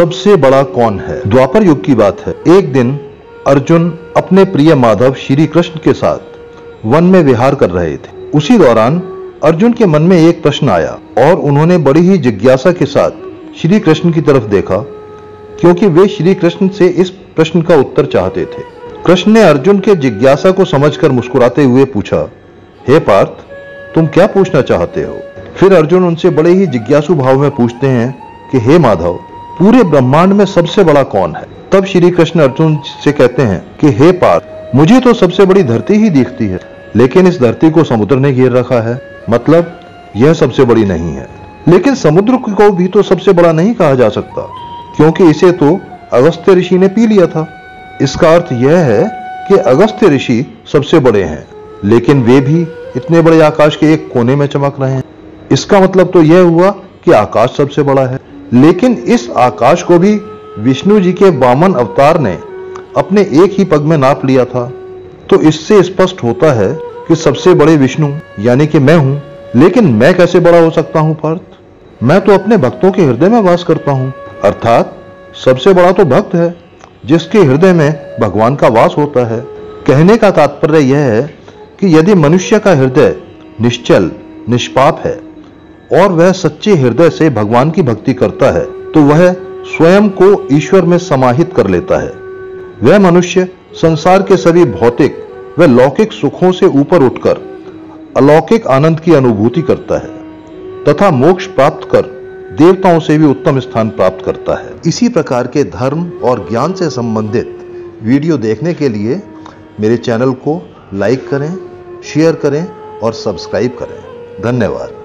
सबसे बड़ा कौन है? द्वापर युग की बात है। एक दिन अर्जुन अपने प्रिय माधव श्री कृष्ण के साथ वन में विहार कर रहे थे। उसी दौरान अर्जुन के मन में एक प्रश्न आया और उन्होंने बड़ी ही जिज्ञासा के साथ श्री कृष्ण की तरफ देखा, क्योंकि वे श्री कृष्ण से इस प्रश्न का उत्तर चाहते थे। कृष्ण ने अर्जुन के जिज्ञासा को समझकर मुस्कुराते हुए पूछा, हे पार्थ, तुम क्या पूछना चाहते हो? फिर अर्जुन उनसे बड़े ही जिज्ञासु भाव में पूछते हैं कि हे माधव, पूरे ब्रह्मांड में सबसे बड़ा कौन है? तब श्री कृष्ण अर्जुन से कहते हैं कि हे पार्थ, मुझे तो सबसे बड़ी धरती ही दिखती है, लेकिन इस धरती को समुद्र ने घेर रखा है, मतलब यह सबसे बड़ी नहीं है। लेकिन समुद्र को भी तो सबसे बड़ा नहीं कहा जा सकता, क्योंकि इसे तो अगस्त्य ऋषि ने पी लिया था। इसका अर्थ यह है कि अगस्त्य ऋषि सबसे बड़े हैं, लेकिन वे भी इतने बड़े आकाश के एक कोने में चमक रहे हैं। इसका मतलब तो यह हुआ कि आकाश सबसे बड़ा है। लेकिन इस आकाश को भी विष्णु जी के वामन अवतार ने अपने एक ही पग में नाप लिया था। तो इससे स्पष्ट होता है कि सबसे बड़े विष्णु यानी कि मैं हूं। लेकिन मैं कैसे बड़ा हो सकता हूं पार्थ? मैं तो अपने भक्तों के हृदय में वास करता हूं। अर्थात सबसे बड़ा तो भक्त है, जिसके हृदय में भगवान का वास होता है। कहने का तात्पर्य यह है कि यदि मनुष्य का हृदय निश्चल निष्पाप है और वह सच्चे हृदय से भगवान की भक्ति करता है, तो वह स्वयं को ईश्वर में समाहित कर लेता है। वह मनुष्य संसार के सभी भौतिक व लौकिक सुखों से ऊपर उठकर अलौकिक आनंद की अनुभूति करता है तथा मोक्ष प्राप्त कर देवताओं से भी उत्तम स्थान प्राप्त करता है। इसी प्रकार के धर्म और ज्ञान से संबंधित वीडियो देखने के लिए मेरे चैनल को लाइक करें, शेयर करें और सब्सक्राइब करें। धन्यवाद।